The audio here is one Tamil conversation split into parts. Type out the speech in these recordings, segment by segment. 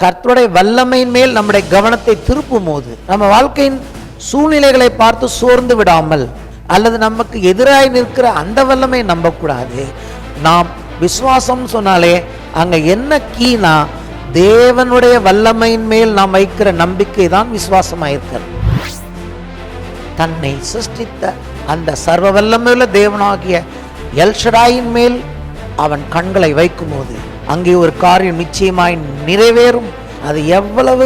கர்த்தருடைய வல்லமையின் மேல் நம்முடைய கவனத்தை திருப்பும் போது நம்ம வாழ்க்கையின் சூழ்நிலைகளை பார்த்து சோர்ந்து விடாமல், அல்லது நமக்கு எதிராய் நிற்கிற அந்த வல்லமை நம்பக்கூடாது. நாம் விசுவாசம் சொன்னாலே அங்க என்ன கீனா, தேவனுடைய வல்லமையின் மேல் நாம் வைக்கிற நம்பிக்கை தான் விசுவாசமாயிருக்கிறது. தன்னை சிருஷ்டித்த அந்த சர்வ வல்லமையுள்ள தேவனாகிய எல்ஷடாயின் மேல் அவன் கண்களை வைக்கும் போது அங்கே ஒரு காரியம் நிச்சயமாய் நிறைவேறும். அது எவ்வளவு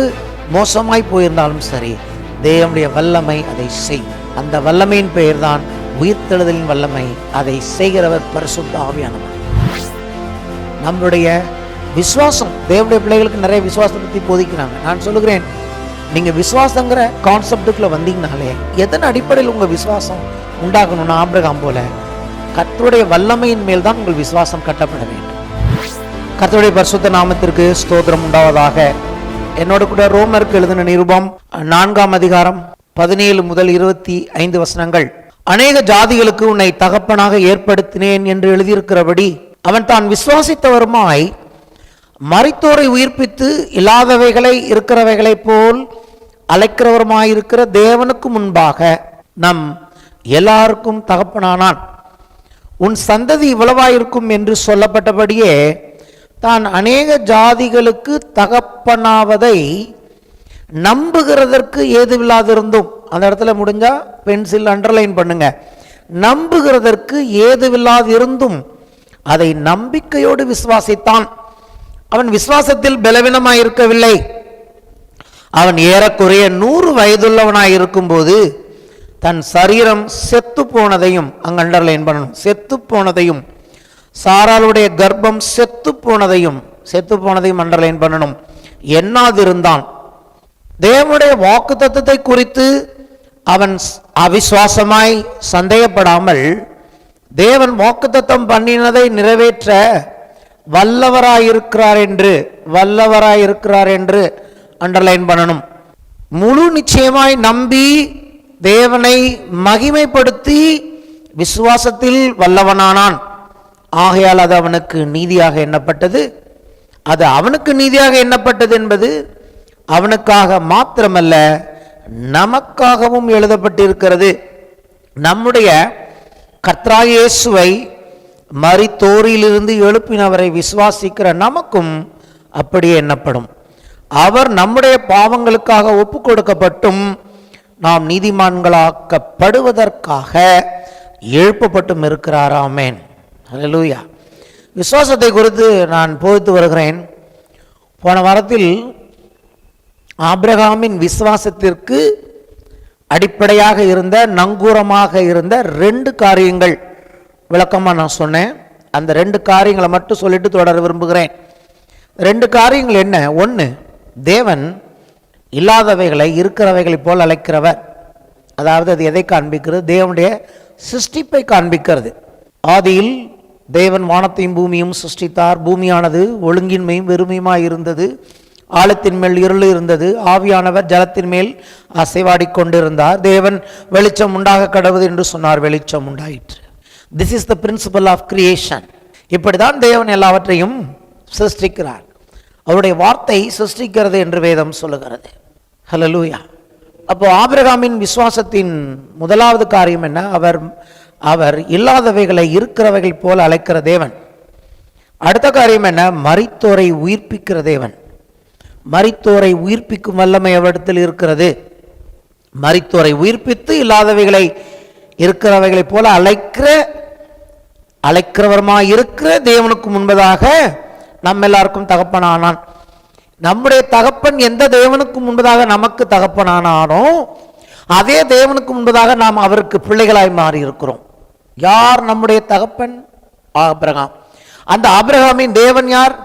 மோசமாய் போயிருந்தாலும் சரி, தேவனுடைய வல்லமை அதை செய். அந்த வல்லமையின் பெயர் தான் உயிர்த்தெழுதலின் வல்லமை. அதை செய்கிறவர் பரிசுத்த ஆவியானவர். நம்முடைய விசுவாசம், தேவனுடைய பிள்ளைகளுக்கு நிறைய விசுவாசத்தை பற்றி போதிக்கிறாங்க. நான் சொல்லுகிறேன், நீங்க விசுவாசங்கிற கான்செப்டுக்குள்ள வந்தீங்கனாலே எதன் அடிப்படையில் உங்க விசுவாசம் உண்டாகணும்னா, ஆபிரகாம் போல கர்த்தருடைய வல்லமையின் மேல் தான் உங்கள் விசுவாசம் கட்டப்பட வேண்டும். கர்த்தருடைய பரிசுத்த நாமத்திற்கு ஸ்தோத்திரம் உண்டாவதாக. என்னோட கூட ரோமருக்கு எழுதின நிருபம் 4ஆம் அதிகாரம் 17 முதல் 25 வசனங்கள். அநேக ஜாதிகளுக்கு உன்னை தகப்பனாக ஏற்படுத்தினேன் என்று எழுதியிருக்கிறபடி அவன் தான் விசுவாசித்தவருமாய் மரித்தோரை உயிர்ப்பித்து இல்லாதவைகளை இருக்கிறவைகளைப் போல் அழைக்கிறவருமாயிருக்கிற தேவனுக்கு முன்பாக நம் எல்லாருக்கும் தகப்பனானான். உன் சந்ததி இவ்வளவாயிருக்கும் என்று சொல்லப்பட்டபடியே தான் அநேக ஜாதிகளுக்கு தகப்பனாவதை நம்புகிறதற்கு ஏதுவில்லாதிருந்தும், அந்த இடத்துல முடிஞ்சா பென்சில் அண்டர்லைன் பண்ணுங்க, நம்புகிறதற்கு ஏதுவில்லாதிருந்தும் அதை நம்பிக்கையோடு விசுவாசித்தான். அவன் விசுவாசத்தில் பலவீனமாயிருக்கவில்லை. அவன் ஏறக்குறைய 100 வயதுள்ளவனாயிருக்கும் போது தன் சரீரம் செத்து போனதையும், அங்க அண்டர்லைன் பண்ணணும், செத்து போனதையும், சாராளுடைய கர்ப்பம் செத்து போனதையும் அண்டர்லைன் பண்ணணும், எண்ணாதிருந்தான். தேவனுடைய வாக்கு தத்தத்தை குறித்து அவன் அவிசுவாசமாய் சந்தேகப்படாமல் தேவன் வாக்குத்தத்தம் பண்ணினதை நிறைவேற்ற வல்லவராயிருக்கிறார் என்று அண்டர்லைன் பண்ணணும். முழு நிச்சயமாய் நம்பி தேவனை மகிமைப்படுத்தி விசுவாசத்தில் வல்லவனானான். ஆகையால் அது அவனுக்கு நீதியாக எண்ணப்பட்டது. அது அவனுக்கு நீதியாக எண்ணப்பட்டது என்பது அவனுக்காக மாத்திரமல்ல, நமக்காகவும் எழுதப்பட்டிருக்கிறது. நம்முடைய கர்த்தராகிய இயேசுவை மரித்தோரிலிருந்து எழுப்பினவரை விசுவாசிக்கிற நமக்கும் அப்படியே எண்ணப்படும். அவர் நம்முடைய பாவங்களுக்காக ஒப்பு கொடுக்கப்பட்டும் நாம் நீதிமான்களாக்கப்படுவதற்காக எழுப்பப்பட்டும் இருக்கிறார். ஆமென், ஹல்லேலூயா. விசுவாசத்தை குறித்து நான் போதித்து வருகிறேன். போன வாரத்தில் ஆபிரகாமின் விசுவாசத்திற்கு அடிப்படையாக இருந்த, நங்கூரமாக இருந்த 2 காரியங்கள் விளக்கமாக நான் சொன்னேன். அந்த 2 காரியங்களை மட்டும் சொல்லிட்டு தொடர விரும்புகிறேன். 2 காரியங்கள் என்ன? 1, தேவன் இல்லாதவைகளை இருக்கிறவைகளை போல் அழைக்கிறவர். அதாவது அது எதை காண்பிக்கிறது? தேவனுடைய சிருஷ்டிப்பை காண்பிக்கிறது. ஆதியில் தேவன் வானத்தையும் பூமியும் சிருஷ்டித்தார். பூமியானது ஒழுங்கின்மையும் வெறுமையுமாய் இருந்தது. ஆழத்தின் மேல் இருள் இருந்தது. ஆவியானவர் ஜலத்தின் மேல் அசைவாடி கொண்டிருந்தார். தேவன் வெளிச்சம் உண்டாக கடவுது என்று சொன்னார். வெளிச்சம் உண்டாயிற்று. This is the principle of creation. இப்படிதான் தேவன் எல்லாவற்றையும் சிருஷ்டிக்கிறார். அவருடைய வார்த்தை சிருஷ்டிக்கிறது என்று வேதம் சொல்லுகிறது. ஹல்லேலூயா. அப்போ ஆபிரகாமின் விசுவாசத்தின் முதலாவது காரியம் என்ன? அவர் இல்லாதவைகளை இருக்கிறவைகள் போல அழைக்கிற தேவன். அடுத்த காரியம் என்ன? மரித்தோரை உயிர்ப்பிக்கிற தேவன். மரித்தோரை உயிர்ப்பிக்கும் வல்லமை அவரிடத்தில் இருக்கிறது. மரித்தோரை உயிர்ப்பித்து இல்லாதவைகளை இருக்கிறவைகளை போல அழைக்கிறவருமாய் இருக்கிற தேவனுக்கு முன்பதாக நம்ம எல்லாருக்கும் தகப்பனானான். நம்முடைய தகப்பன் எந்த தேவனுக்கு முன்பதாக நமக்கு தகப்பனானானோ அதே தேவனுக்கு முன்பதாக நாம் அவருக்கு பிள்ளைகளாய் மாறி இருக்கிறோம். யார் நம்முடைய தகப்பன்? ஆபிரகாம். அந்த ஆபிரகாமின் தேவன் யார்?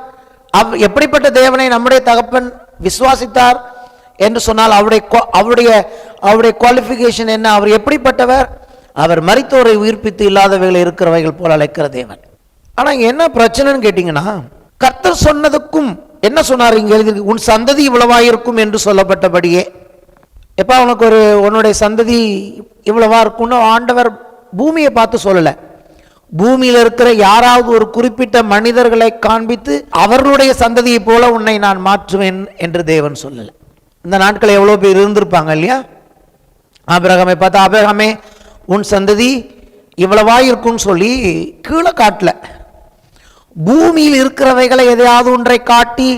எப்படிப்பட்ட தேவனை நம்முடைய தகப்பன் விசுவாசித்தார் என்று சொன்னால் அவருடைய குவாலிஃபிகேஷன் என்ன? அவர் எப்படிப்பட்டவர்? அவர் மரித்தோரை உயிர்ப்பித்து இல்லாதவைகள் இருக்கிறவைகள் போல அழைக்கிற தேவன். ஆனா என்ன பிரச்சனைன்னு கேட்டீங்கன்னா, கர்த்தர் சொன்னதுக்கும் என்ன சொன்னார்? இங்க எழுதி, உன் சந்ததி இவ்வளவாயிருக்கும் என்று சொல்லப்பட்டபடியே. எப்ப உனக்கு உன்னுடைய சந்ததி இவ்வளவா இருக்கும்னு ஆண்டவர் பூமியை பார்த்து சொல்லல. பூமியில் இருக்கிற யாராவது ஒரு குறிப்பிட்ட மனிதர்களை காண்பித்து அவர்களுடைய சந்ததியை போல உன்னை நான் மாற்றுவேன் என்று தேவன் சொல்லலை. இந்த நாட்கள் எவ்வளோ பேர் இருந்திருப்பாங்க இல்லையா? ஆபிரகாமை பார்த்தா, ஆபிரகாமே உன் சந்ததி இவ்வளவா இருக்கும்னு சொல்லி கீழே காட்டல. பூமியில் இருக்கிறவைகளை எதையாவது ஒன்றை காட்டி,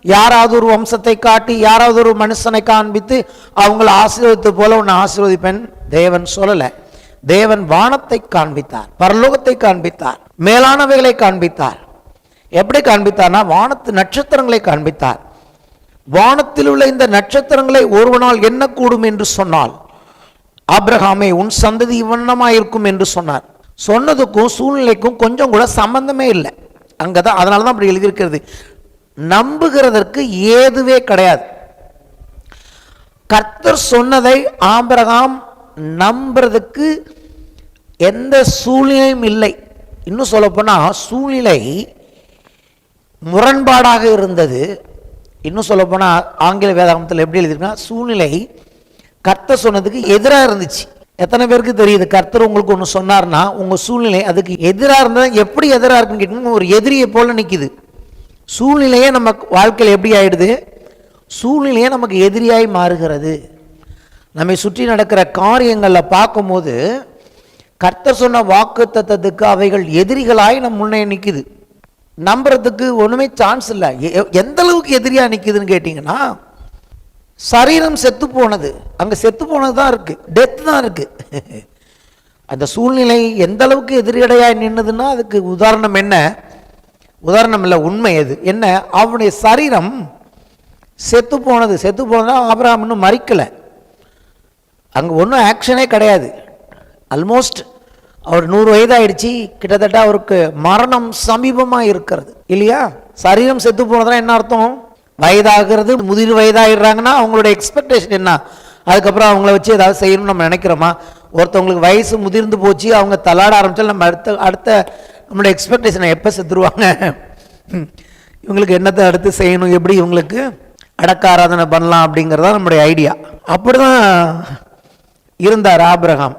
யாராவது ஒரு வம்சத்தை காட்டி, யாராவது ஒரு மனுஷனை காண்பித்து அவங்களை ஆசீர்வதித்து போல உன்னை ஆசீர்வதிப்பேன் தேவன் சொல்லலை. தேவன் வானத்தை காண்பித்தார், பரலோகத்தை காண்பித்தார், மேலானவைகளை காண்பித்தார். எப்படி காண்பித்தார்னா வானத்து நட்சத்திரங்களை காண்பித்தார். வானத்தில் உள்ள இந்த நட்சத்திரங்களை ஒருவனால் எண்ணக்கூடும் என்று சொன்னால், ஆபிரகாமே உன் சந்ததி இவ்வண்ணமாக இருக்கும் என்று சொன்னார். சொன்னதுக்கும் சூழ்நிலைக்கும் கொஞ்சம் கூட சம்பந்தமே இல்லை. அங்கதான், அதனால தான் அப்படி எழுதியிருக்கிறது. நம்புகிறதற்கு ஏதுவே கிடையாது. கர்த்தர் சொன்னதை ஆபிரகாம் நம்புறதுக்கு எந்த சூழ்நிலையும் இல்லை. இன்னும் சொல்ல போனா சூழ்நிலை முரண்பாடாக இருந்தது. இன்னும் சொல்ல போனா ஆங்கில வேதாகமத்தில் எப்படி எழுதிருக்கா, சூழ்நிலை கர்த்தர் சொன்னதுக்கு எதிராக இருந்துச்சு. எத்தனை பேருக்கு தெரியுது, கர்த்தர் உங்களுக்கு ஒன்று சொன்னார்னா உங்க சூழ்நிலை அதுக்கு எதிராக இருந்தால் எப்படி எதிராக இருக்குன்னு கேட்டீங்கன்னா ஒரு எதிரியை போல நிற்குது. சூழ்நிலையே நம்ம வாழ்க்கையில் எப்படி ஆயிடுது, சூழ்நிலையே நமக்கு எதிரியாய் மாறுகிறது. நம்மை சுற்றி நடக்கிற காரியங்களில் பார்க்கும்போது கர்த்தர் சொன்ன வாக்கு தத்தத்துக்கு அவைகள் எதிரிகளாய் நம்ம முன்னே நிற்குது. நம்புறதுக்கு ஒன்றுமே சான்ஸ் இல்லை. எந்த அளவுக்கு எதிரியாக நிற்குதுன்னு கேட்டிங்கன்னா, சரீரம் செத்து போனது, அங்கே செத்து போனது தான் இருக்கு, டெத் தான் இருக்கு. அந்த சூழ்நிலை எந்த அளவுக்கு எதிரிடையாக நின்றுதுன்னா அதுக்கு உதாரணம் என்ன, உதாரணம் இல்லை, உண்மை அது என்ன, அவனுடைய சரீரம் செத்து போனது. செத்து போனதா ஆபிரகாம் இன்னும் மறிக்கலை, அங்கே ஒன்றும் ஆக்ஷனே கிடையாது. ஆல்மோஸ்ட் அவர் 100 வயதாயிடுச்சு, கிட்டத்தட்ட அவருக்கு மரணம் சமீபமாக இருக்கிறது இல்லையா? சரீரம் செத்து போனதுனா என்ன அர்த்தம், வயதாகிறது, முதிர் வயதாகிடுறாங்கன்னா அவங்களுடைய எக்ஸ்பெக்டேஷன் என்ன, அதுக்கப்புறம் அவங்கள வச்சு ஏதாவது செய்யணும்னு நம்ம நினைக்கிறோமா? ஒருத்தவங்களுக்கு வயசு முதிர்ந்து போச்சு, அவங்க தள்ளாட ஆரம்பிச்சாலும் நம்ம அடுத்த நம்மளுடைய எக்ஸ்பெக்டேஷனை எப்போ செத்துருவாங்க, இவங்களுக்கு என்னத்தை அடுத்து செய்யணும், எப்படி இவங்களுக்கு அடக்க ஆராதனை பண்ணலாம் அப்படிங்கிறதா நம்முடைய ஐடியா. அப்படிதான் இருந்தார் ஆபிரகாம்.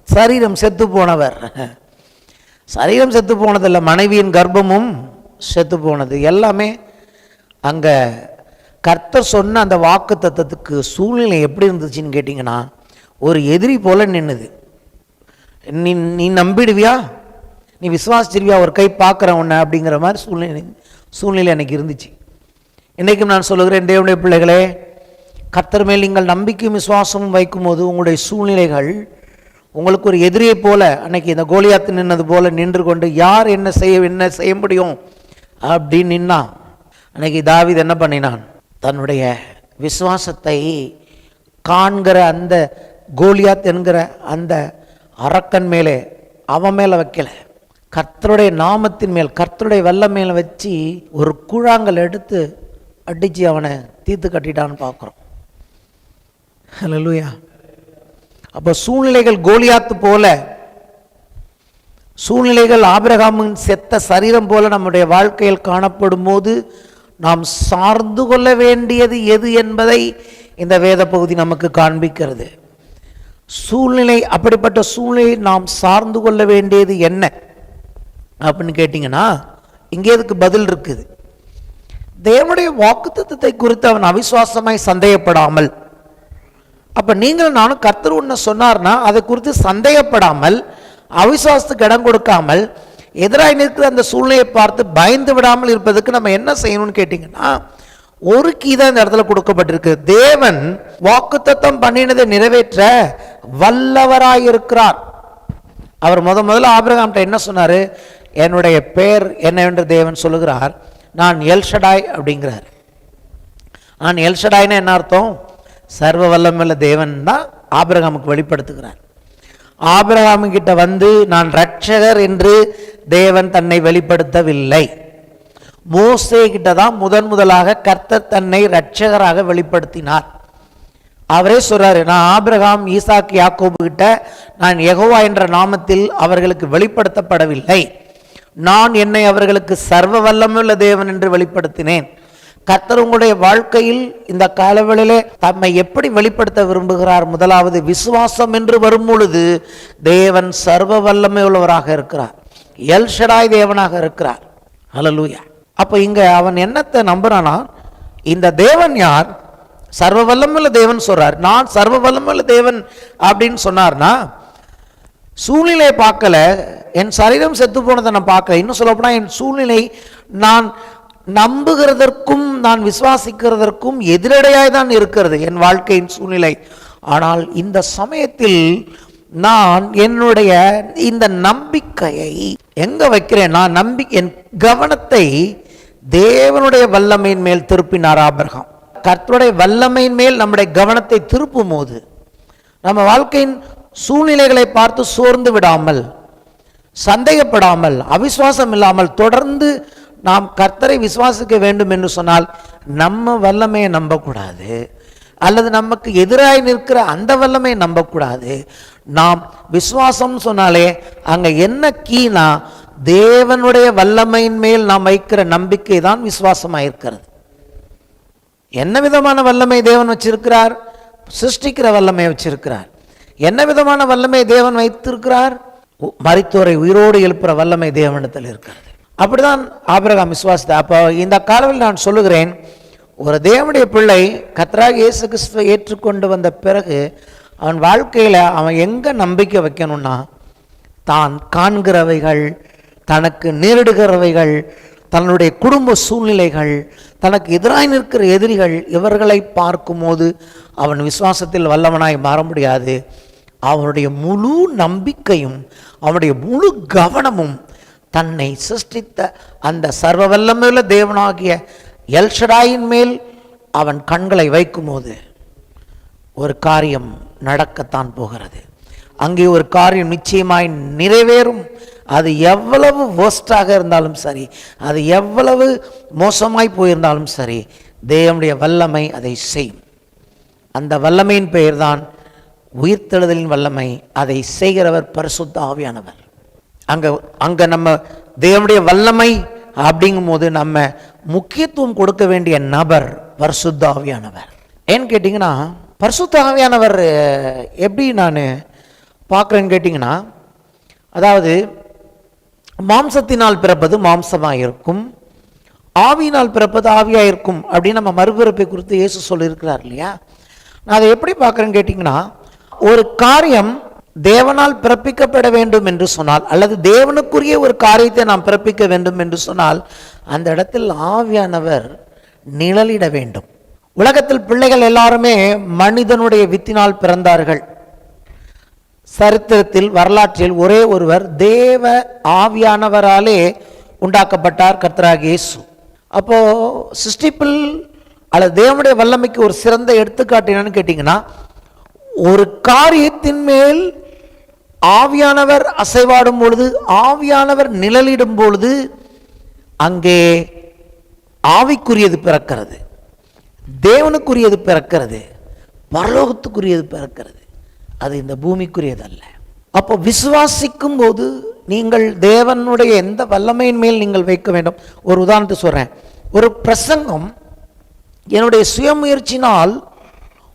சரீரம் செத்து போனவர். சரீரம் செத்து போனதில்லை, மனைவியின் கர்ப்பமும் செத்து போனது. எல்லாமே அங்கே கர்த்தர் சொன்ன அந்த வாக்கு தத்தத்துக்கு சூழ்நிலை எப்படி இருந்துச்சுன்னு கேட்டிங்கன்னா ஒரு எதிரி போல நின்னுது. நீ நம்பிடுவியா, நீ விசுவாசிச்சிருவியா, ஒரு கை பார்க்குறேன் உன்னை அப்படிங்கிற மாதிரி சூழ்நிலை எனக்கு இருந்துச்சு. இன்றைக்கும் நான் சொல்லுகிறேன், தேவனுடைய பிள்ளைகளே, கர்த்தர் மேல் நீங்கள் நம்பிக்கையும் விசுவாசமும் வைக்கும் போது உங்களுடைய சூழ்நிலைகள் உங்களுக்கு ஒரு எதிரியை போல, அன்னைக்கு இந்த கோலியாத்து நின்னது போல நின்று கொண்டு யார் என்ன செய்ய முடியும் அப்படின்னு நின்னா. அன்னைக்கு தாவீது என்ன பண்ணினான், தன்னுடைய விசுவாசத்தை காண்கிற அந்த கோலியாத் என்கிற அந்த அரக்கன் மேலே, அவன் மேலே வைக்கல, கர்த்தருடைய நாமத்தின் மேல், கர்த்தருடைய வெள்ளம் மேலே வச்சு ஒரு கூழாங்கல் எடுத்து அடித்து அவனை தீர்த்து கட்டிட்டான்னு பார்க்குறோம். ஹல்லேலூயா. அப்போ சூழ்நிலைகள் கோலியாத்து போல, சூழ்நிலைகள் ஆபிரகாமின் செத்த சரீரம் போல நம்முடைய வாழ்க்கையில் காணப்படும் போது நாம் சார்ந்து கொள்ள வேண்டியது எது என்பதை இந்த வேத பகுதி நமக்கு காண்பிக்கிறது. சூழ்நிலை, அப்படிப்பட்ட சூழ்நிலை நாம் சார்ந்து கொள்ள வேண்டியது என்ன அப்படின்னு கேட்டிங்கன்னா இங்கே அதுக்கு பதில் இருக்குது. தேவனுடைய வாக்குத்தத்தத்தை குறித்து அவன் அவிசுவாசமாய் சந்தேகப்படாமல், அப்ப நீங்கள் நானும் கர்த்தர் ஒன்று சொன்னார்னா அதை குறித்து சந்தேகப்படாமல், அவிசுவாசத்துக்கு இடம் கொடுக்காமல், எதிராக நிற்கிற அந்த சூழ்நிலையை பார்த்து பயந்து விடாமல் இருப்பதுக்கு நம்ம என்ன செய்யணும்னு கேட்டீங்கன்னா ஒரு கீதான் இந்த இடத்துல கொடுக்கப்பட்டிருக்கு. தேவன் வாக்குத்தத்தம் பண்ணினதை நிறைவேற்ற வல்லவராயிருக்கிறார். அவர் முதல்ல ஆபிரகாம்கிட்ட என்ன சொன்னாரு, என்னுடைய பெயர் என்னவென்று தேவன் சொல்லுகிறார், நான் எல்ஷடாய் அப்படிங்கிறார். நான் எல்ஷடாய்னா என்ன அர்த்தம், சர்வ வல்லமையுள்ள தேவன் தான் ஆபிரகாமுக்கு வெளிப்படுத்துகிறார். ஆபிரகாமு கிட்ட வந்து நான் ரட்சகர் என்று தேவன் தன்னை வெளிப்படுத்தவில்லை. மோசே கிட்ட தான் முதலாக கர்த்தர் தன்னை ரட்சகராக வெளிப்படுத்தினார். அவரே சொல்றாரு, நான் ஆபிரகாம், ஈசாக்கு, யாக்கோபு கிட்ட நான் யெகோவா என்ற நாமத்தில் அவர்களுக்கு வெளிப்படுத்தப்படவில்லை, நான் என்னை அவர்களுக்கு சர்வ வல்லமையுள்ள தேவன் என்று வெளிப்படுத்தினேன். கர்த்தர் உங்களுடைய வாழ்க்கையில் இந்த காலவெளியிலே தம்மை எப்படி வெளிப்படுத்த விரும்புகிறார்? முதலாவது விசுவாசம் என்று வரும் பொழுது தேவன் சர்வ வல்லமை உள்ளவராக இருக்கிறார். எல்ஷடாய் தேவனாக இருக்கிறார். ஹல்லேலூயா. அப்போ இங்க அவன் என்னத்தை நம்புறானா, இந்த தேவன் யார்? சர்வ வல்லமுள்ள தேவன் சொல்றார். நான் சர்வ வல்லமுள்ள தேவன் அப்படின்னு சொன்னார்னா, சூழ்நிலை பார்க்கல, என் சரீரம் செத்து போனதை நான் பார்க்கல. இன்னும் சொல்லப்போனா என் சூழ்நிலை நான் நம்புகிறதற்கும் நான் விசுவாசிக்கிறதற்கும் எதிரடையாய் தான் இருக்கிறது என் வாழ்க்கையின் சூழ்நிலை. ஆனால் இந்த சமயத்தில் நான் என்னுடைய இந்த நம்பிக்கையை எங்க வைக்கிறேன்? நான் என் கவனத்தை தேவனுடைய வல்லமையின் மேல் திருப்பினார் ஆபிரகாம். கர்த்தருடைய வல்லமையின் மேல் நம்முடைய கவனத்தை திருப்பும் போது நம்ம வாழ்க்கையின் சூழ்நிலைகளை பார்த்து சோர்ந்து விடாமல், சந்தேகப்படாமல், அவிசுவாசம் இல்லாமல் தொடர்ந்து நாம் கர்த்தரை விசுவாசிக்க வேண்டும் என்று சொன்னால் நம்ம வல்லமையை நம்பக்கூடாது, அல்லது நமக்கு எதிராக நிற்கிற அந்த வல்லமையை நம்பக்கூடாது. நாம் விசுவாசம் சொன்னாலே அங்க என்ன கீனா, தேவனுடைய வல்லமையின் மேல் நாம் வைக்கிற நம்பிக்கை தான் விசுவாசமாக இருக்கிறது. என்ன விதமான வல்லமை தேவன் வச்சிருக்கிறார்? சிருஷ்டிக்கிற வல்லமை வச்சிருக்கிறார். என்ன விதமான வல்லமை தேவன் வைத்திருக்கிறார்? மரித்தோரை உயிரோடு எழுப்புற வல்லமை தேவனிடத்தில் இருக்கிறது. அப்படிதான் ஆபிரகாம் விசுவாசித்தார். அப்போ இந்த காலத்தில் நான் சொல்லுகிறேன், ஒரு தேவனுடைய பிள்ளை கர்த்தராகிய இயேசு கிறிஸ்துவை ஏற்றுக்கொண்டு வந்த பிறகு அவன் வாழ்க்கையில் அவன் எங்கே நம்பிக்கை வைக்கணும்னா, தான் காண்கிறவைகள், தனக்கு நேரிடுகிறவைகள், தன்னுடைய குடும்ப சூழ்நிலைகள், தனக்கு எதிராக நிற்கிற எதிரிகள், இவர்களை பார்க்கும்போது அவன் விசுவாசத்தில் வல்லவனாய் மாற முடியாது. அவனுடைய முழு நம்பிக்கையும் அவனுடைய முழு கவனமும் தன்னை சிருஷ்டித்த அந்த சர்வ வல்லமையுள்ள தேவனாகிய எல்ஷடாயின் மேல் அவன் கண்களை வைக்கும்போது ஒரு காரியம் நடக்கத்தான் போகிறது. அங்கே ஒரு காரியம் நிச்சயமாய் நிறைவேறும். அது எவ்வளவு வேஸ்டாக இருந்தாலும் சரி, அது எவ்வளவு மோசமாய் போயிருந்தாலும் சரி, தேவனுடைய வல்லமை அதை செய்யும். அந்த வல்லமையின் பெயர்தான் உயிர்த்தெழுதலின் வல்லமை. அதை செய்கிறவர் பரிசுத்த ஆவியானவர். அங்க நம்ம தேவனுடைய வல்லமை அப்படிங்கும் போது நம்ம முக்கியத்துவம் கொடுக்க வேண்டிய நபர் பரிசுத்த ஆவியானவர். ஏன்னு கேட்டிங்கன்னா, பரிசுத்த ஆவியானவர் எப்படி நான் பார்க்குறேன்னு கேட்டிங்கன்னா, அதாவது மாம்சத்தினால் பிறப்பது மாம்சமாக இருக்கும், ஆவியினால் பிறப்பது ஆவியாக இருக்கும் அப்படின்னு நம்ம மறுபிறப்பை குறித்து இயேசு சொல்லியிருக்கிறார் இல்லையா? நான் அதை எப்படி பார்க்குறேன்னு கேட்டிங்கன்னா, ஒரு காரியம் தேவனால் பிறப்பிக்கப்பட வேண்டும் என்று சொன்னால், அல்லது தேவனுக்குரிய ஒரு காரியத்தை நாம் பிறப்பிக்க வேண்டும் என்று சொன்னால், அந்த இடத்தில் ஆவியானவர் நிழலிட வேண்டும். உலகத்தில் பிள்ளைகள் எல்லாருமே மனிதனுடைய வித்தினால் பிறந்தார்கள். சரித்திரத்தில், வரலாற்றில் ஒரே ஒருவர் தேவ ஆவியானவராலே உண்டாக்கப்பட்டார், கர்த்தராகிய இயேசு. அப்போ சிருஷ்டிப்பில் அல்லது தேவனுடைய வல்லமைக்கு ஒரு சிறந்த எடுத்துக்காட்டு என்னன்னு கேட்டிங்கன்னா, ஒரு காரியத்தின் மேல் ஆவியானவர் அசைவாடும் பொழுது, ஆவியானவர் நிழலிடும் பொழுது அங்கே ஆவிக்குரியது பிறக்கிறது, தேவனுக்குரியது பிறக்கிறது, பரலோகத்துக்குரியது பிறக்கிறது. அது இந்த பூமிக்குரியது அல்ல. அப்போ விசுவாசிக்கும் போது நீங்கள் தேவனுடைய எந்த வல்லமையின் மேல் நீங்கள் வைக்க வேண்டும். ஒரு உதாரணத்தை சொல்றேன். ஒரு பிரசங்கம் என்னுடைய சுயமுயற்சினால்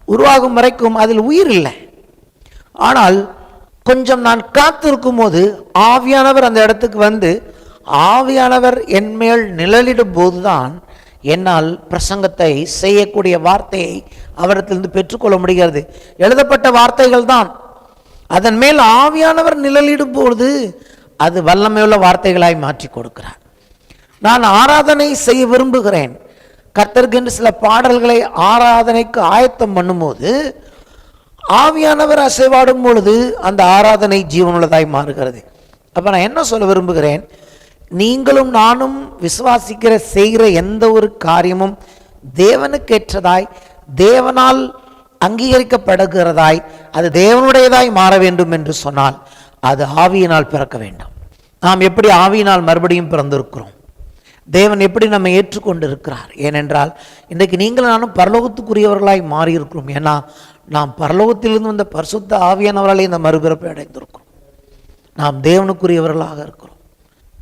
உருவாகும் வரைக்கும் அதில் உயிர் இல்லை. ஆனால் கொஞ்சம் நான் காத்திருக்கும் போது ஆவியானவர் அந்த இடத்துக்கு வந்து ஆவியானவர் என் மேல் நிழலிடும் போதுதான் என்னால் பிரசங்கத்தை செய்யக்கூடிய வார்த்தையை அவரிடத்திலிருந்து பெற்றுக்கொள்ள முடிகிறது. எழுதப்பட்ட வார்த்தைகள் தான், அதன் மேல் ஆவியானவர் நிழலிடும் போது அது வல்லமையுள்ள வார்த்தைகளாய் மாற்றி கொடுக்கிறார். நான் ஆராதனை செய்ய விரும்புகிறேன். கர்த்தருக்கு சில பாடல்களை ஆராதனைக்கு ஆயத்தம் பண்ணும்போது ஆவியானவர் அசைவாடும் பொழுது அந்த ஆராதனை ஜீவனுள்ளதாய் மாறுகிறது. அப்போ நான் என்ன சொல்ல விரும்புகிறேன், நீங்களும் நானும் விசுவாசிக்கிற செய்கிற எந்த ஒரு காரியமும் தேவனுக்கேற்றதாய், தேவனால் அங்கீகரிக்கப்படுகிறதாய், அது தேவனுடையதாய் மாற வேண்டும் என்று சொன்னால் அது ஆவியினால் பிறக்க வேண்டும். நாம் எப்படி ஆவியினால் மறுபடியும் பிறந்திருக்கிறோம், தேவன் எப்படி நம்ம ஏற்றுக்கொண்டு இருக்கிறார். ஏனென்றால் இன்றைக்கு நீங்கள் நானும் பரலோகத்துக்குரியவர்களாய் மாறியிருக்கிறோம். ஏன்னா நாம் பரலோகத்திலிருந்து வந்த பரிசுத்த ஆவியானவராலே இந்த மறுபிறப்பை அடைந்திருக்கிறோம். நாம் தேவனுக்குரியவர்களாக இருக்கிறோம்.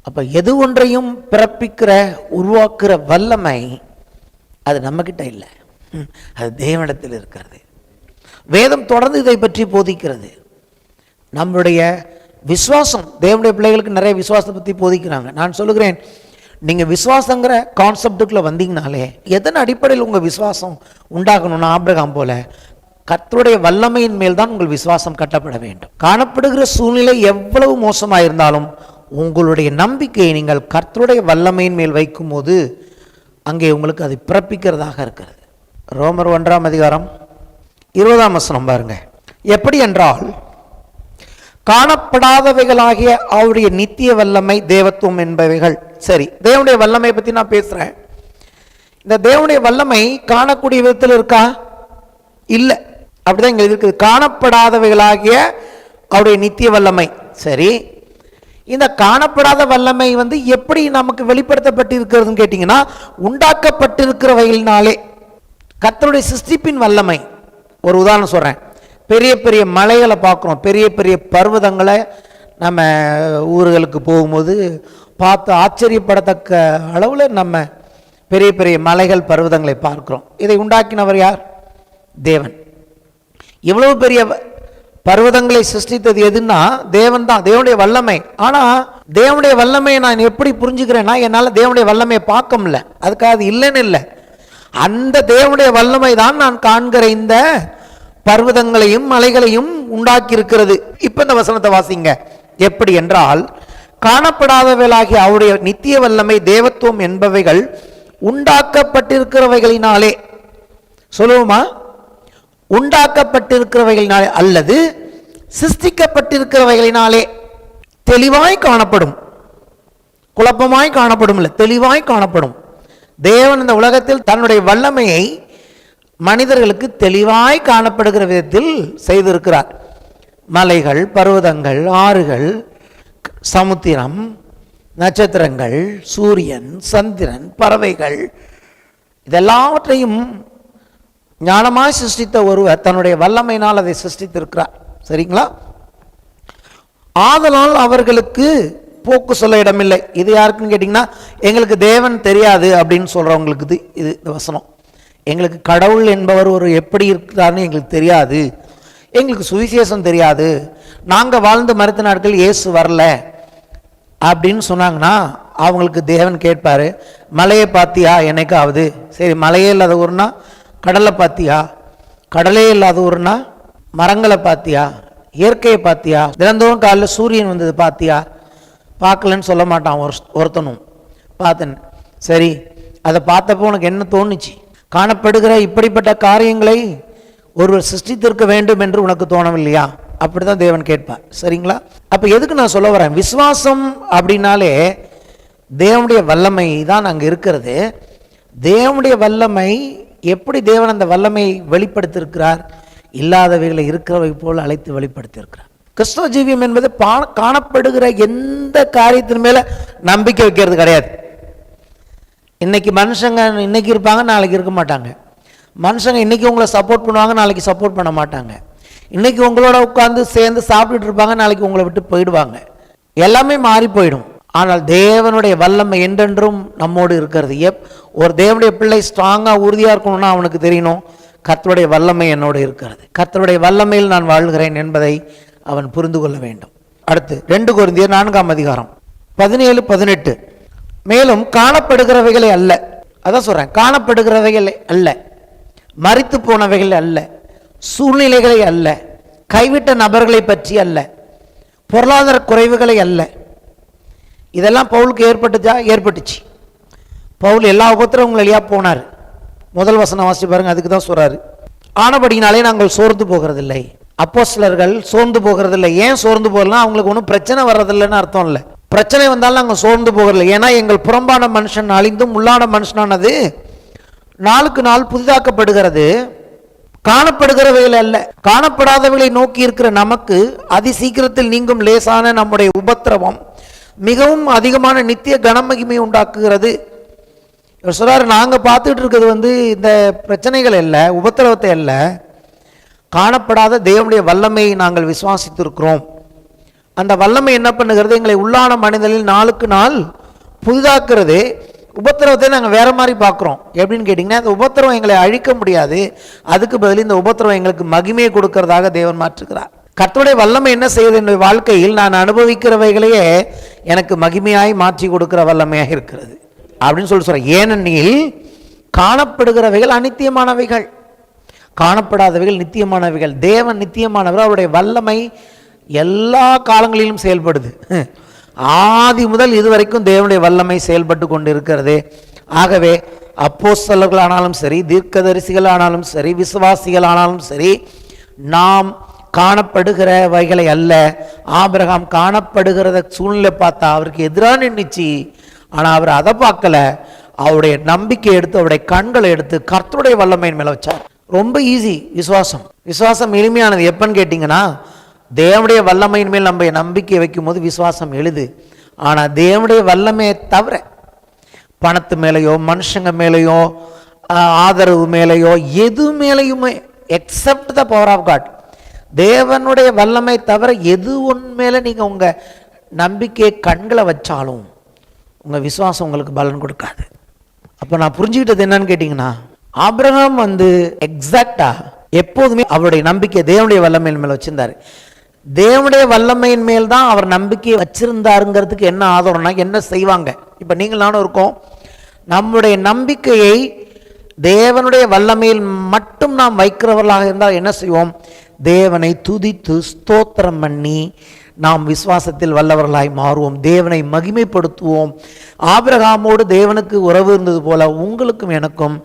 அப்போ எது ஒன்றையும் பிறப்பிக்கிற உருவாக்குற வல்லமை அது நம்மக்கிட்ட இல்லை, அது தேவனிடத்தில் இருக்கிறது. வேதம் தொடர்ந்து இதை பற்றி போதிக்கிறது. நம்முடைய விசுவாசம், தேவனுடைய பிள்ளைகளுக்கு நிறைய விசுவாசத்தை பற்றி போதிக்கிறாங்க. நான் சொல்லுகிறேன், நீங்கள் விசுவாசங்கிற கான்செப்டுக்குள்ளே வந்தீங்கனாலே எதன் அடிப்படையில் உங்கள் விசுவாசம் உண்டாகணும்னா, ஆபிரகாம் போல கர்த்தருடைய வல்லமையின் மேல் தான் உங்கள் விசுவாசம் கட்டப்பட வேண்டும். காணப்படுகிற சூழ்நிலை எவ்வளவு மோசமாக இருந்தாலும் உங்களுடைய நம்பிக்கையை நீங்கள் கர்த்தருடைய வல்லமையின் மேல் வைக்கும் போது அங்கே உங்களுக்கு அது பிறப்பிக்கிறதாக இருக்கிறது. ரோமர் 1ஆம் அதிகாரம் 20ஆம் வசனம் பாருங்க. எப்படி என்றால், காணப்படாதவைகளாகிய அவருடைய நித்திய வல்லமை, தேவத்துவம் என்பவைகள். சரி, தேவனுடைய வல்லமை பற்றி நான் பேசுகிறேன். இந்த தேவனுடைய வல்லமை காணக்கூடிய விதத்தில் இருக்கா? இல்லை. அப்படிதான் இங்கே இருக்குது, காணப்படாதவைகளாகிய அவருடைய நித்திய வல்லமை. சரி, இந்த காணப்படாத வல்லமை எப்படி நமக்கு வெளிப்படுத்தப்பட்டிருக்கிறதுன்னு கேட்டிங்கன்னா, உண்டாக்கப்பட்டிருக்கிறவைகளினாலே, கர்த்தருடைய சிருஷ்டிப்பின் வல்லமை. ஒரு உதாரணம் சொல்கிறேன். பெரிய பெரிய மலைகளை பார்க்குறோம், பெரிய பெரிய பர்வதங்களை நம்ம ஊர்களுக்கு போகும்போது பார்த்து ஆச்சரியப்படத்தக்க அளவில் நம்ம பெரிய பெரிய மலைகள் பர்வதங்களை பார்க்குறோம். இதை உண்டாக்கினவர் யார்? தேவன். இவ்வளவு பெரிய பர்வதங்களை சிருஷ்டித்தது எதுன்னா தேவன் தான், தேவனுடைய வல்லமை. ஆனால் தேவனுடைய வல்லமையை நான் எப்படி புரிஞ்சுக்கிறேன்னா, என்னால் தேவனுடைய வல்லமையை பார்க்க முடியல. அதுக்காக அது இல்லைன்னு இல்லை, அந்த தேவனுடைய வல்லமை தான் நான் காண்கிற இந்த பர்வதங்களையும் மலைகளையும் உண்டாக்கி இருக்கிறது. இப்ப இந்த வசனத்தை வாசிங்க. எப்படி என்றால், காணப்படாதவைகளாகிய அவருடைய நித்திய வல்லமை, தேவத்துவம் என்பவைகள் உண்டாக்கப்பட்டிருக்கிறவைகளினாலே. சொல்லுவோமா? உண்டாக்கப்பட்டிருக்கிறவைகளினாலே அல்லது சிருஷ்டிக்கப்பட்டிருக்கிறவைகளினாலே தெளிவாய் காணப்படும். குழப்பமாய் காணப்படும் இல்லை, தெளிவாய் காணப்படும். தேவன் இந்த உலகத்தில் தன்னுடைய வல்லமையை மனிதர்களுக்கு தெளிவாய் காணப்படுகிற விதத்தில் செய்திருக்கிறார். மலைகள், பர்வதங்கள், ஆறுகள், சமுத்திரம், நட்சத்திரங்கள், சூரியன், சந்திரன், பறவைகள், இதெல்லாவற்றையும் ஞானமாய் சிருஷ்டித்த ஒருவர் தன்னுடைய வல்லமையினால் அதை சிருஷ்டித்திருக்கிறார். சரிங்களா? ஆதலால் அவர்களுக்கு போக்கு சொல்ல இடமில்லை. இது யாருக்குன்னு கேட்டிங்கன்னா, எங்களுக்கு தேவன் தெரியாது அப்படின்னு சொல்கிறவங்களுக்கு இது இந்த வசனம். எங்களுக்கு கடவுள் என்பவர் ஒரு எப்படி இருக்கிறாருன்னு எங்களுக்கு தெரியாது, எங்களுக்கு சுவிசேஷம் தெரியாது, நாங்கள் வாழ்ந்து மறுத்த நாட்கள் இயேசு வரல அப்படின்னு சொன்னாங்கன்னா அவங்களுக்கு தேவன் கேட்பார், மலையை பார்த்தியா என்னைக்காவது? சரி, மலையே இல்லாத ஊர்னா கடலை பார்த்தியா? கடலே இல்லாத ஊர்னா மரங்களை பார்த்தியா? இயற்கையை பார்த்தியா? தினந்தோறும் காலையில் சூரியன் வந்தது பார்த்தியா? பார்க்கலன்னு சொல்ல மாட்டான் ஒருத்தனும். பார்த்தேன். சரி, அதை பார்த்தப்போ உனக்கு என்ன தோணுச்சு? காணப்படுகிற இப்படிப்பட்ட காரியங்களை ஒருவர் சிருஷ்டித்திருக்க வேண்டும் என்று உனக்கு தோணவில்லையா? அப்படிதான் தேவன் கேட்பார். சரிங்களா? அப்போ எதுக்கு நான் சொல்ல வரேன், விசுவாசம் அப்படின்னாலே தேவனுடைய வல்லமை தான் அங்கே இருக்கிறது. தேவனுடைய வல்லமை எப்படி தேவன் அந்த வல்லமையை வெளிப்படுத்தியிருக்கிறார்? இல்லாதவைகளை இருக்கிறவை போல் அழைத்து வெளிப்படுத்தியிருக்கிறார். கிறிஸ்தவ ஜீவியம் என்பது காணப்படுகிற எந்த காரியத்தின் மேல நம்பிக்கை வைக்கிறது கிடையாது. இன்னைக்கு மனுஷங்க இன்னைக்கு இருப்பாங்க, நாளைக்கு இருக்க மாட்டாங்க. மனுஷங்க இன்னைக்கு உங்களை சப்போர்ட் பண்ணுவாங்க, நாளைக்கு சப்போர்ட் பண்ண மாட்டாங்க. இன்னைக்கு உங்களோட உட்காந்து சேர்ந்து சாப்பிட்டுட்டு இருப்பாங்க, நாளைக்கு உங்களை விட்டு போயிடுவாங்க. எல்லாமே மாறி போயிடும். ஆனால் தேவனுடைய வல்லமை என்றென்றும் நம்மோடு இருக்கிறது. ஒரு தேவனுடைய பிள்ளை ஸ்ட்ராங்காக உறுதியாக இருக்கணும்னா அவனுக்கு தெரியணும், கர்த்தருடைய வல்லமை என்னோடு இருக்கிறது, கர்த்தருடைய வல்லமையில் நான் வாழ்கிறேன் என்பதை அவன் புரிந்து கொள்ள வேண்டும். அடுத்து 2 கொரிந்தியர் 4ஆம் அதிகாரம் 17-18. மேலும் காணப்படுகிறவைகளை அல்ல, அதான் சொல்றேன், காணப்படுகிறவைகளை அல்ல, மரித்து போனவைகள் அல்ல, சூழ்நிலைகளை அல்ல, கைவிட்ட நபர்களை பற்றி அல்ல, பொருளாதார குறைவுகளை அல்ல. இதெல்லாம் பவுலுக்கு ஏற்பட்டுச்சு. பவுல் எல்லா உபத்திரவங்களையா போனார். முதல் வசனம் வாசி பாருங்க, அதுக்கு தான் சொல்றாரு, ஆனபடினாலே நாங்கள் சோர்ந்து போகிறதில்லை. அப்போஸ்தலர்கள் சோர்ந்து போகிறதில்லை. ஏன் சோர்ந்து போகலாம்? அவங்களுக்கு ஒன்றும் பிரச்சனை வர்றதில்லைன்னு அர்த்தம் இல்லை. பிரச்சனை வந்தாலும் நாங்கள் சோர்ந்து போகிறதில்லை. ஏன்னா எங்கள் புறம்பான மனுஷன் அழிந்தும் உள்ளான மனுஷனானது நாளுக்கு நாள் புதிதாக்கப்படுகிறது. காணப்படுகிறவைகள் அல்ல, காணப்படாதவைகளை நோக்கி இருக்கிற நமக்கு அதி சீக்கிரத்தில் நீங்கும் லேசான நம்முடைய உபத்திரவம் மிகவும் அதிகமான நித்திய கனமகிமை உண்டாக்குகிறது. இவர் சொல்றாரு, நாங்கள் பார்த்துட்டு இருக்கிறது இந்த பிரச்சனைகள் அல்ல, உபத்திரவத்தை அல்ல, காணப்படாத தேவனுடைய வல்லமையை நாங்கள் விசுவாசித்திருக்கிறோம். அந்த வல்லமை என்ன பண்ணுகிறது? எங்களை உள்ளான மனிதனில் நாளுக்கு நாள் புதிதாக்குறது. உபத்திரவத்தை நாங்கள் வேற மாதிரி பார்க்குறோம். எப்படின்னு கேட்டிங்கன்னா, அந்த உபத்திரவம் எங்களை அழிக்க முடியாது, அதுக்கு பதில் இந்த உபத்திரவம் எங்களுக்கு மகிமையை கொடுக்கறதாக தேவன் மாற்றுகிறார். கர்த்தருடைய வல்லமை என்ன செய்யுது? என்னுடைய வாழ்க்கையில் நான் அனுபவிக்கிறவைகளையே எனக்கு மகிமையாய் மாற்றி கொடுக்கிற வல்லமையாக இருக்கிறது அப்படின்னு சொல்றேன். ஏனெனில் காணப்படுகிறவைகள் அநித்தியமானவைகள், காணப்படாதவைகள் நித்தியமானவைகள். தேவன் நித்தியமானவர். அவருடைய வல்லமை எல்லா காலங்களிலும் செயல்படுது. ஆதி முதல் இதுவரைக்கும் தேவனுடைய வல்லமை செயல்பட்டு கொண்டு இருக்கிறது. ஆகவே அப்போஸ்தலர்களானாலும் சரி, தீர்க்கதரிசிகளானாலும் சரி, விசுவாசிகளானாலும் சரி, நாம் காணப்படுகிறவைகளை அல்ல. ஆபிரகாம் காணப்படுகிறத சூழ்நிலை பார்த்தா அவருக்கு எதிராக நின்றுச்சு. ஆனால் அவர் அதை பார்க்கல. அவருடைய நம்பிக்கை எடுத்து, அவருடைய கண்களை எடுத்து கர்த்தருடைய வல்லமையின் மேலே வச்சார். ரொம்ப ஈஸி விசுவாசம். விசுவாசம் எளிமையானது. எப்பன்னு கேட்டிங்கன்னா, தேவனுடைய வல்லமையின் மேல் நம்ம நம்பிக்கை வைக்கும் போது விசுவாசம் எழுது. ஆனால் தேவனுடைய வல்லமையை தவிர பணத்து மேலேயோ, மனுஷங்க மேலேயோ, ஆதரவு மேலேயோ, எது மேலேயுமே except the power of God, தேவனுடைய வல்லமை தவிர எது ஒன்று மேலே நீங்கள் உங்கள் நம்பிக்கையை கண்களை வச்சாலும் உங்கள் விசுவாசம் உங்களுக்கு பலன் கொடுக்காது. அப்போ நான் புரிஞ்சுக்கிட்டது என்னன்னு கேட்டிங்கன்னா, ஆபிரகாம் எக்ஸாக்டாக எப்போதுமே அவருடைய நம்பிக்கை தேவனுடைய வல்லமையின் மேல் வச்சிருந்தார். தேவனுடைய வல்லமையின் மேல் தான் அவர் நம்பிக்கையை வச்சிருந்தாருங்கிறதுக்கு என்ன ஆதாரம்னா, என்ன செய்வாங்க? இப்போ நீங்கள் நானும் இருக்கோம். நம்முடைய நம்பிக்கையை தேவனுடைய வல்லமையில் மட்டும் நாம் வைக்கிறவர்களாக இருந்தால் என்ன செய்வோம்? தேவனை துதித்து ஸ்தோத்திரம் பண்ணி நாம் விசுவாசத்தில் வல்லவர்களாய் மாறுவோம். தேவனை மகிமைப்படுத்துவோம். ஆபிரகாமோடு தேவனுக்கு உறவு இருந்தது போல உங்களுக்கும் எனக்கும்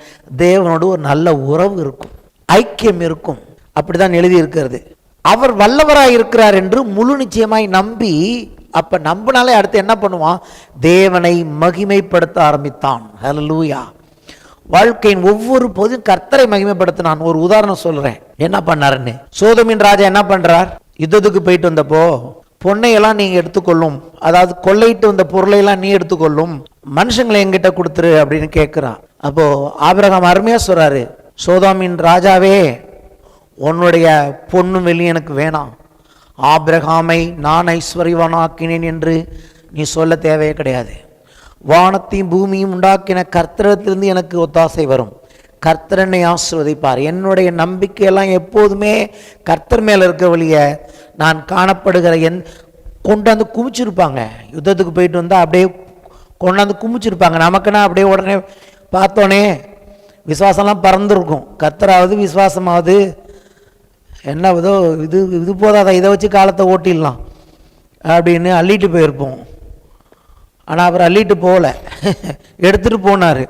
தேவனோடு ஒரு நல்ல உறவு இருக்கும், ஐக்கியம் இருக்கும். அப்படிதான் எழுதி இருக்கிறது. அவர் வல்லவராய் இருக்கிறார் என்று முழு நிச்சயமாய் நம்பி, அப்ப நம்பினாலே அடுத்து என்ன பண்ணுவான்? தேவனை மகிமைப்படுத்த ஆரம்பித்தான். ஹல்லேலூயா. வாழ்க்கையின் ஒவ்வொரு போதும் கர்த்தரை மகிமைப்படுத்தினான். ஒரு உதாரணம் சொல்றேன், என்ன பண்ணாருன்னு. சோதோமின் ராஜா என்ன பண்றார்? யுத்தத்துக்கு போயிட்டு வந்தப்போ பொன்னையெல்லாம் நீங்க எடுத்துக்கொள்ளும், அதாவது கொள்ளையிட்டு வந்த பொருளையெல்லாம் நீ எடுத்துக்கொள்ளும், மனுஷங்களை எங்கிட்ட கொடுத்துரு அப்படின்னு கேட்கிறான். அப்போ ஆபிரகாம் அருமையா சொல்றாரு, சோதோமின் ராஜாவே, உன்னுடைய பொண்ணும் வெளியும் எனக்கு வேணாம். ஆபிரகாமை நான் ஐஸ்வர்யவானாக்கினேன் என்று நீ சொல்ல தேவையே கிடையாது. வானத்தையும் பூமியும் உண்டாக்கின கர்த்தரிடத்திலிருந்து எனக்கு ஒத்தாசை வரும். கர்த்தர் என்னை ஆசீர்வதிப்பார். என்னுடைய நம்பிக்கையெல்லாம் எப்போதுமே கர்த்தர் மேலே இருக்க வழிய நான் காணப்படுகிற கொண்டாந்து குமிச்சிருப்பாங்க. யுத்தத்துக்கு போயிட்டு வந்தால் அப்படியே கொண்டாந்து குமிச்சிருப்பாங்க. நமக்குன்னா அப்படியே உடனே பார்த்தோன்னே விசுவாசம்லாம் பறந்துருக்கும். கர்த்தராவது விசுவாசமாவது என்னவதோ இது இது போதாதான், இதை வச்சு காலத்தை ஓட்டிடலாம் அப்படின்னு அள்ளிட்டு போயிருப்போம். ஆனால் அவர் அள்ளிட்டு போகல, எடுத்துகிட்டு போனார்.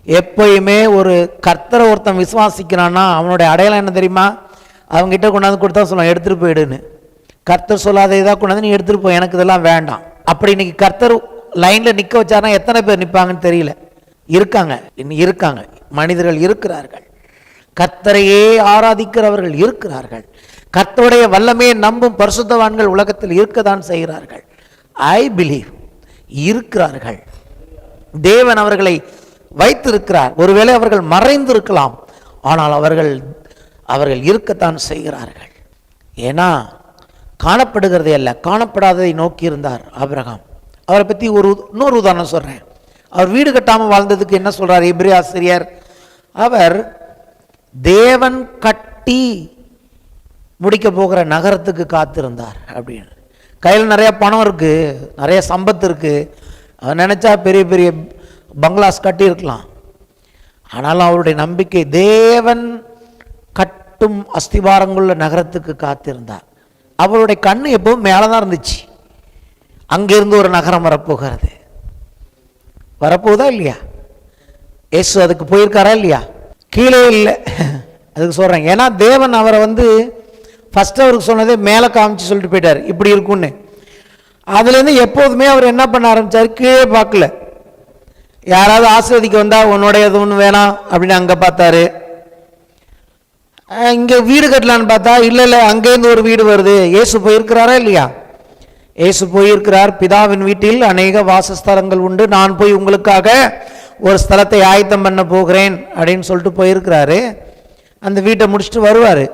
எப்பயுமே ஒரு கர்த்தரை ஒருத்தன் விசுவாசிக்கிறான்னா அவனுடைய அடையாளம் என்ன தெரியுமா? அவங்ககிட்ட கொண்டாந்து கொடுத்தா சொல்லுவான், எடுத்துகிட்டு போயிடுன்னு. கர்த்தர் சொல்லாத இதாக கொண்டாந்து நீ எடுத்துகிட்டு போ, எனக்கு இதெல்லாம் வேண்டாம். அப்படி இன்னைக்கு கர்த்தர் லைனில் நிற்க வச்சாருன்னா எத்தனை பேர் நிற்பாங்கன்னு தெரியல. இருக்காங்க, இன்னும் இருக்காங்க, மனிதர்கள் இருக்கிறார்கள். கர்த்தரையே ஆராதிக்கிறவர்கள் இருக்கிறார்கள். கர்த்தருடைய வல்லமையை நம்பும் பரிசுத்தவான்கள் உலகத்தில் இருக்கத்தான் செய்கிறார்கள். ஐ பிலீவ் இருக்கிறார்கள். தேவன் அவர்களை வைத்திருக்கிறார். ஒருவேளை அவர்கள் மறைந்திருக்கலாம், ஆனால் அவர்கள் இருக்கத்தான் செய்கிறார்கள். ஏன்னா காணப்படுகிறதே அல்ல, காணப்படாததை நோக்கி இருந்தார் ஆபிரகாம். அவரை பற்றி இன்னொரு உதாரணம் சொல்றேன். அவர் வீடு கட்டாமல் வாழ்ந்ததுக்கு என்ன சொல்றார் எபிரேய ஆசிரியர்? அவர் தேவன் கட்டி முடிக்க போகிற நகரத்துக்கு காத்திருந்தார் அப்படின்னு. கையில் நிறைய பணம் இருக்கு, நிறைய சம்பத்து இருக்கு, அவர் நினைச்சா பெரிய பெரிய பங்களாஸ் கட்டி இருக்கலாம். ஆனாலும் அவருடைய நம்பிக்கை தேவன் கட்டும் அஸ்திவாரங்குள்ள நகரத்துக்கு காத்திருந்தார். அவருடைய கண்ணு எப்பவும் மேலதான் இருந்துச்சு. அங்கிருந்து ஒரு நகரம் வரப்போகிறது. வரப்போகுதா இல்லையா? இயேசு அதுக்கு போயிருக்காரா இல்லையா? கீழே இல்லை. அதுக்கு சொல்றேன். ஏன்னா தேவன் அவரை ஃபர்ஸ்ட் அவருக்கு சொன்னதே மேலே காமிச்சு சொல்லிட்டு போயிட்டார், இப்படி இருக்கும்னு. அதுலேருந்து எப்போதுமே அவர் என்ன பண்ண ஆரம்பிச்சார்? கீழே பார்க்கல. யாராவது ஆசீர்வதிக்க வந்தா உன்னோடைய எது ஒன்று வேணாம் அப்படின்னு அங்கே பார்த்தாரு. இங்கே வீடு கட்டலான்னு பார்த்தா இல்லை அங்கேருந்து ஒரு வீடு வருது. இயேசு போயிருக்கிறாரா இல்லையா? இயேசு போயிருக்கிறார். பிதாவின் வீட்டில் அநேக வாசஸ்தலங்கள் உண்டு, நான் போய் உங்களுக்காக ஒரு ஸ்தலத்தை ஆயத்தம் பண்ண போகிறேன் அப்படின்னு சொல்லிட்டு போயிருக்கிறாரு. அந்த வீட்டை முடிச்சுட்டு வருவார்.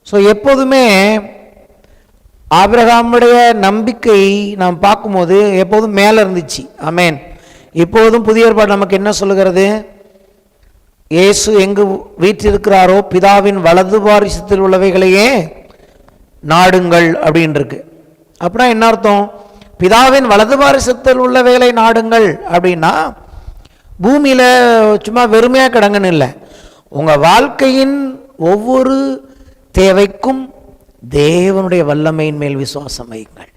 ஸோ எப்போதுமே ஆபிரகாமுடைய நம்பிக்கை நாம் பார்க்கும்போது எப்போதும் மேலே இருந்துச்சு. ஆமேன். இப்போதும் புதிய ஏற்பாடு நமக்கு என்ன சொல்லுகிறது? இயேசு எங்கு வீற்றிருக்கிறாரோ பிதாவின் வலது வாரிசத்தில் உள்ளவைகளையே நாடுங்கள் அப்படின்னு இருக்கு. அப்படின்னா என்ன அர்த்தம்? பிதாவின் வலது பாரிசத்தில் உள்ள வேலை நாடுங்கள் அப்படின்னா பூமியில் சும்மா வெறுமையாக கிடங்குன்னு இல்லை. உங்கள் வாழ்க்கையின் ஒவ்வொரு தேவைக்கும் தேவனுடைய வல்லமையின் மேல் விசுவாசம் வையுங்கள்.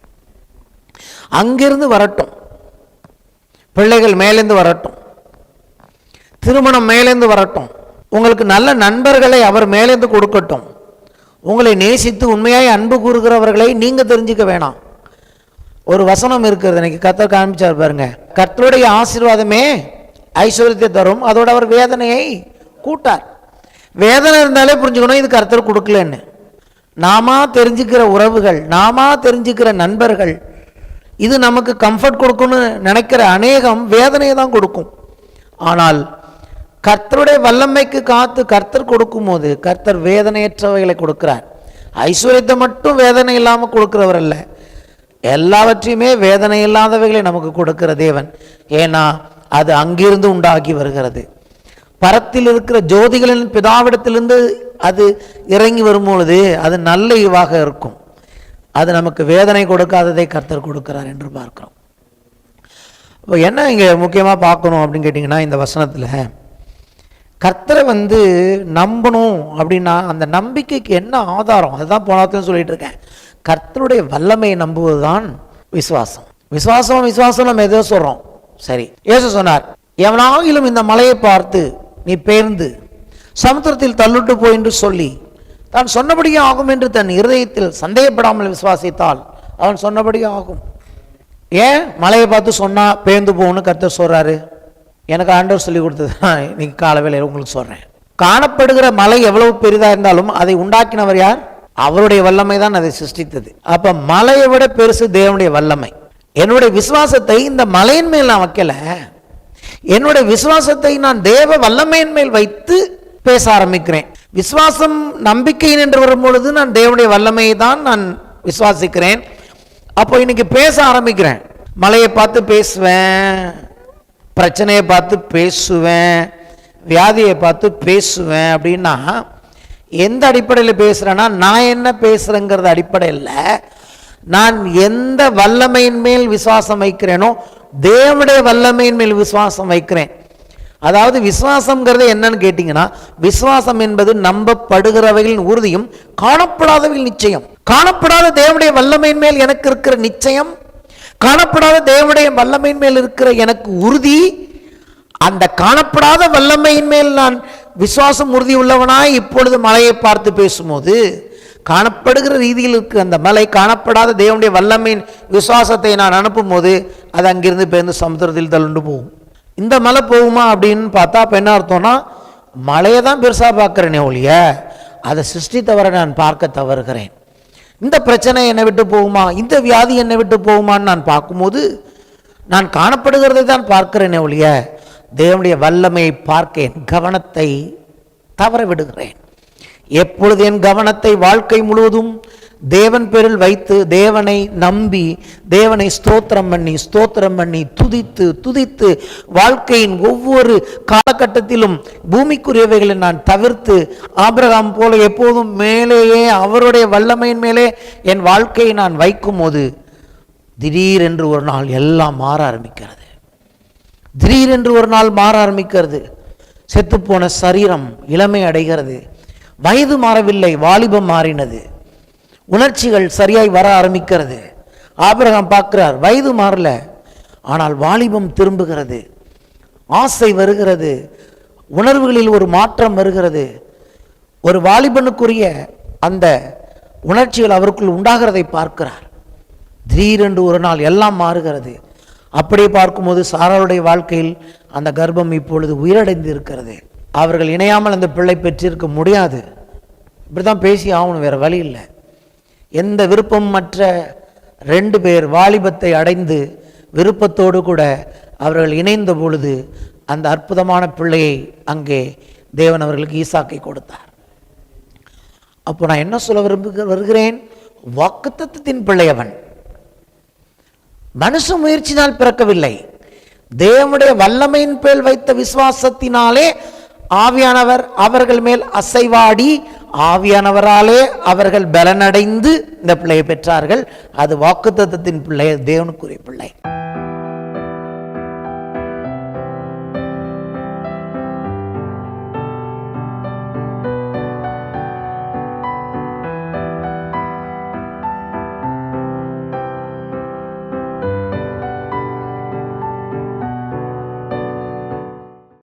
அங்கிருந்து வரட்டும், பிள்ளைகள் மேலேருந்து வரட்டும், திருமணம் மேலேருந்து வரட்டும், உங்களுக்கு நல்ல நண்பர்களை அவர் மேலேருந்து கொடுக்கட்டும், உங்களை நேசித்து உண்மையாய் அன்பு கூறுகிறவர்களை நீங்கள் தெரிஞ்சுக்க வேணாம். ஒரு வசனம் இருக்கிறது, எனக்கு கர்த்தர் காண்பிச்சார் பாருங்க. கர்த்தருடைய ஆசீர்வாதமே ஐஸ்வர்யத்தை தரும், அதோட அவர் வேதனையை கூட்டார். வேதனை இருந்தாலே புரிஞ்சுக்கணும் இது கர்த்தர் கொடுக்கலன்னு. நாம தெரிஞ்சுக்கிற உறவுகள், நாம தெரிஞ்சுக்கிற நண்பர்கள், இது நமக்கு கம்ஃபர்ட் கொடுக்கும்னு நினைக்கிற அநேகம் வேதனையை தான் கொடுக்கும். ஆனால் கர்த்தருடைய வல்லமைக்கு காத்து கர்த்தர் கொடுக்கும் போது கர்த்தர் வேதனையற்றவைகளை கொடுக்கிறார். ஐஸ்வர்யத்தை மட்டும் வேதனை இல்லாமல் கொடுக்கிறவர் அல்ல, எல்லாவற்றையுமே வேதனை இல்லாதவைகளை நமக்கு கொடுக்கிற தேவன். ஏன்னா அது அங்கிருந்து உண்டாகி வருகிறது. பரத்தில் இருக்கிற ஜோதிகளின் பிதாவிடத்திலிருந்து அது இறங்கி வரும்பொழுது அது நல்ல ஈவாக இருக்கும். அது நமக்கு வேதனை கொடுக்காததை கர்த்தர் கொடுக்கிறார் என்று பார்க்கிறோம். இப்போ என்ன இங்கே முக்கியமாக பார்க்கணும் அப்படின்னு கேட்டிங்கன்னா, இந்த வசனத்தில் கர்த்தரை நம்பணும் அப்படின்னா அந்த நம்பிக்கைக்கு என்ன ஆதாரம்? அதுதான் போனாத்தையும் சொல்லிட்டு இருக்கேன். கர்த்தருடைய வல்லமையை நம்புவது தான் விசுவாசம். விசுவாசம் நம்ம எதோ சொல்கிறோம். சரி, இயேசு சொன்னார், எவனாகிலும் இந்த மலையை பார்த்து நீ பெயர்ந்து சமுத்திரத்தில் தள்ளிட்டு போய் என்று சொல்லி தான் சொன்னபடியே ஆகும் என்று தன் இருதயத்தில் சந்தேகப்படாமல் விசுவாசித்தால் அவன் சொன்னபடியே ஆகும். ஏன் மலையை பார்த்து சொன்னா பெயர்ந்து போகணும்னு கர்த்தர் சொல்றாரு? எனக்கு ஆண்டவர் சொல்லி கொடுத்தது இன்னைக்கு காலவேளையில் உங்களுக்கு சொல்றேன். காணப்படுகிற மலை எவ்வளவு பெரிதா இருந்தாலும் அதை உண்டாக்கினவர் யார்? அவருடைய வல்லமை தான் அதை சிருஷ்டித்தது. அப்ப மலையை விட பெருசு தேவனுடைய வல்லமை. என்னுடைய விசுவாசத்தை இந்த மலையின் மேல் நான் வைக்கல, என்னுடைய விசுவாசத்தை நான் தேவ வல்லமையின் மேல் வைத்து பேச ஆரம்பிக்கிறேன். விசுவாசம் நம்பிக்கையின் என்று வரும்பொழுது நான் தேவனுடைய வல்லமையை தான் நான் விசுவாசிக்கிறேன். அப்போ இன்னைக்கு பேச ஆரம்பிக்கிறேன். மலையை பார்த்து பேசுவேன், பிரச்சனையை பார்த்து பேசுவேன், வியாதியை பார்த்து பேசுவேன். அப்படின்னா எந்த அடிப்படையில் பேசுறேன்னா, நான் என்ன பேசுறேங்கிறது அடிப்படையில் நான் எந்த வல்லமையின் மேல் விசுவாசம் வைக்கிறேனோ தேவனுடைய வல்லமையின் மேல் விசுவாசம் வைக்கிறேன். அதாவது விசுவாசம்ங்கிறது என்னன்னு கேட்டீங்கன்னா, விசுவாசம் என்பது நம்பப்படுகிறவைகளின் உறுதியும் காணப்படாதவைகள் நிச்சயம். காணப்படாத தேவனுடைய வல்லமையின் மேல் எனக்கு இருக்கிற நிச்சயம், காணப்படாத தேவனுடைய வல்லமையின் மேல் இருக்கிற எனக்கு உறுதி, அந்த காணப்படாத வல்லமையின் மேல் நான் விசுவாசம் உறுதி உள்ளவனாய் இப்பொழுது மலையை பார்த்து பேசும்போது காணப்படுகிற ரீதியில் இருக்கிற அந்த மலை காணப்படாத தேவனுடைய வல்லமையின் விசுவாசத்தை நான் அனுப்பும் போது அது அங்கிருந்து பேர்ந்து சமுத்திரத்தில் தள்ளுண்டு போகும். இந்த மலை போகுமா அப்படின்னு பார்த்தா அப்போ என்ன அர்த்தம்னா, மலையை தான் பெருசாக பார்க்குறேனே ஒழிய அதை சிருஷ்டித்தவரை நான் பார்க்க தவறுகிறேன். இந்த பிரச்சனை என்னை விட்டு போகுமா, இந்த வியாதி என்னை விட்டு போகுமான்னு நான் பார்க்கும்போது நான் காணப்படுகிறதை தான் பார்க்கிறேனே ஒழிய தேவனுடைய வல்லமையை பார்க்க என் கவனத்தை தவற விடுகிறேன். எப்பொழுது என் கவனத்தை வாழ்க்கை முழுவதும் தேவன் பேரில் வைத்து தேவனை நம்பி தேவனை ஸ்தோத்திரம் பண்ணி துதித்து துதித்து வாழ்க்கையின் ஒவ்வொரு காலகட்டத்திலும் பூமிக்குரியவைகளை நான் தவிர்த்து ஆபிரகாம் போல எப்போதும் மேலேயே அவருடைய வல்லமையின் மேலே என் வாழ்க்கையை நான் வைக்கும் போது திடீரென்று ஒரு நாள் எல்லாம் மாற ஆரம்பிக்கிறது. திடீரென்று ஒரு நாள் மாற ஆரம்பிக்கிறது. செத்துப்போன சரீரம் இளமை அடைகிறது. வயது மாறவில்லை, வாலிபம் மாறினது. உணர்ச்சிகள் சரியாய் வர ஆரம்பிக்கிறது. ஆபிரகாம் பார்க்கிறார், வயது மாறல, ஆனால் வாலிபம் திரும்புகிறது, ஆசை வருகிறது, உணர்வுகளில் ஒரு மாற்றம் வருகிறது. ஒரு வாலிபனுக்குரிய அந்த உணர்ச்சிகள் அவருக்குள் உண்டாகிறதை பார்க்கிறார். திடீரென்று ஒரு நாள் எல்லாம் மாறுகிறது. அப்படியே பார்க்கும்போது சாராளுடைய வாழ்க்கையில் அந்த கர்ப்பம் இப்பொழுது உயிரடைந்து இருக்கிறது. அவர்கள் இணையாமல் அந்த பிள்ளை பெற்றிருக்க முடியாது. இப்படிதான் பேசி ஆகணும், வேற வழி இல்லை. எந்த விருப்பம் மற்ற 2 பேர் வாலிபத்தை அடைந்து விருப்பத்தோடு கூட அவர்கள் இணைந்த பொழுது அந்த அற்புதமான பிள்ளையை அங்கே தேவன் அவர்களுக்கு ஈசாக்கை கொடுத்தார். அப்போ நான் என்ன சொல்ல வருகிறேன், வாக்குத்தத்தத்தின் பிள்ளையவன் மனுஷ முயற்சினால் பிறக்கவில்லை, தேவனுடைய வல்லமையின் பேர் வைத்த விசுவாசத்தினாலே ஆவியானவர் அவர்கள் மேல் அசைவாடி ஆவியானவராலே அவர்கள் பலனடைந்து இந்த பிள்ளையை பெற்றார்கள். அது வாக்குத்தத்தத்தின் பிள்ளை, தேவனுக்குரிய பிள்ளை.